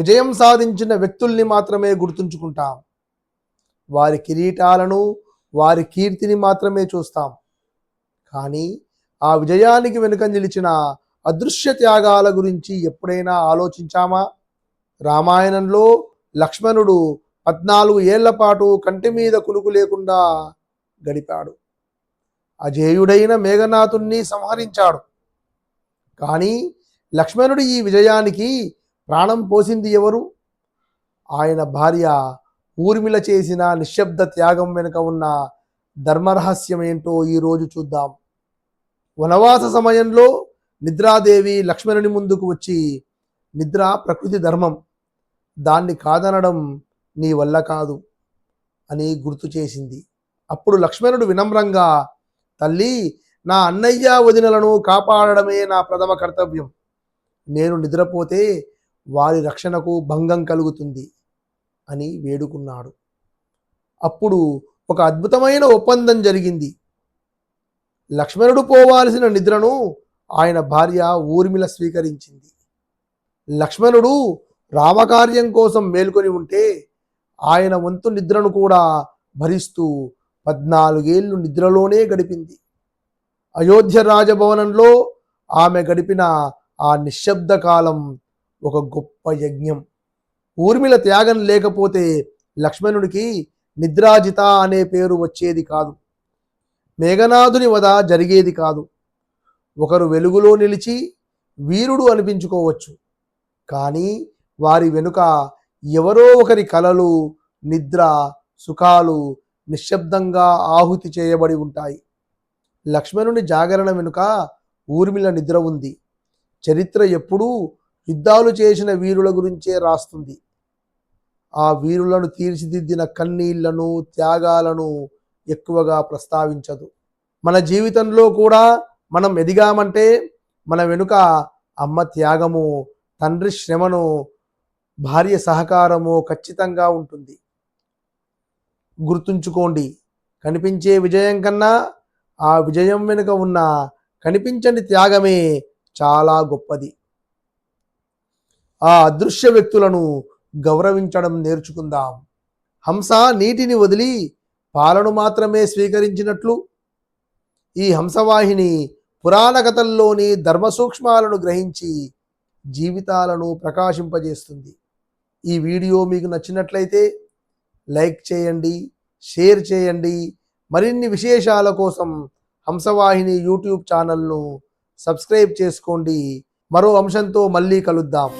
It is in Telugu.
విజయం సాధించిన వ్యక్తుల్ని మాత్రమే గుర్తుంచుకుంటాం. వారి కిరీటాలను, వారి కీర్తిని మాత్రమే చూస్తాం. కానీ ఆ విజయానికి వెనుక నిలిచిన అదృశ్య త్యాగాల గురించి ఎప్పుడైనా ఆలోచించామా? రామాయణంలో లక్ష్మణుడు 14 ఏళ్ల పాటు కంటి మీద కునుకు లేకుండా గడిపాడు. అజేయుడైన మేఘనాథుణ్ణి సంహరించాడు. కానీ లక్ష్మణుడి ఈ విజయానికి ప్రాణం పోసింది ఎవరు? ఆయన భార్య ఊర్మిళ చేసిన నిశ్శబ్ద త్యాగం వెనుక ఉన్న ధర్మరహస్యం ఏంటో ఈరోజు చూద్దాం. వనవాస సమయంలో నిద్రాదేవి లక్ష్మణుని ముందుకు వచ్చి, నిద్ర ప్రకృతి ధర్మం, దాన్ని కాదనడం నీ వల్ల కాదు అని గుర్తు చేసింది. అప్పుడు లక్ష్మణుడు వినమ్రంగా, తల్లి, నా అన్నయ్య వదినలను కాపాడడమే నా ప్రథమ కర్తవ్యం. నేను నిద్రపోతే వారి రక్షణకు భంగం కలుగుతుంది అని వేడుకున్నాడు. అప్పుడు ఒక అద్భుతమైన ఒప్పందం జరిగింది. లక్ష్మణుడు పోవాల్సిన నిద్రను ఆయన భార్య ఊర్మిళ స్వీకరించింది. లక్ష్మణుడు రామకార్యం కోసం మేల్కొని ఉంటే ఆయన వంతు నిద్రను కూడా భరిస్తూ 14 ఏళ్ళు నిద్రలోనే గడిపింది. అయోధ్య రాజభవనంలో ఆమె గడిపిన ఆ నిశ్శబ్ద కాలం ఒక గొప్ప యజ్ఞం. ఊర్మిళ త్యాగం లేకపోతే లక్ష్మణుడికి నిద్రాజిత అనే పేరు వచ్చేది కాదు. మేఘనాథుని వధ జరిగేది కాదు. ఒకరు వెలుగులో నిలిచి వీరుడు అనిపించుకోవచ్చు, కానీ వారి వెనుక ఎవరో ఒకరి కలలు, నిద్ర, సుఖాలు నిశ్శబ్దంగా ఆహుతి చేయబడి ఉంటాయి. లక్ష్మణుని జాగరణ వెనుక ఊర్మిళ నిద్ర ఉంది. చరిత్ర ఎప్పుడూ యుద్ధాలు చేసిన వీరుల గురించే రాస్తుంది. ఆ వీరులను తీర్చిదిద్దిన కన్నీళ్లను, త్యాగాలను ఎక్కువగా ప్రస్తావించదు. మన జీవితంలో కూడా మనం ఎదిగామంటే మన వెనుక అమ్మ త్యాగము, తండ్రి శ్రమను, భార్య సహకారము ఖచ్చితంగా ఉంటుంది. గుర్తుంచుకోండి, కనిపించే విజయం కన్నా ఆ విజయం వెనుక ఉన్న కనిపించని త్యాగమే చాలా గొప్పది. ఆ అదృశ్య వ్యక్తులను గౌరవించడం నేర్చుకుందాం. హంస నీటిని వదిలి పాలను మాత్రమే స్వీకరించినట్లు ఈ హంసవాహిని పురాణ కథల్లోని ధర్మ సూక్ష్మాలను గ్రహించి జీవితాలను ప్రకాశింపజేస్తుంది. ఈ వీడియో మీకు నచ్చినట్లయితే లైక్ చేయండి, షేర్ చేయండి. మరిన్ని విశేషాల కోసం హంసవాహిని యూట్యూబ్ ఛానల్ను సబ్స్క్రైబ్ చేసుకోండి. మరో అంశంతో మళ్ళీ కలుద్దాం.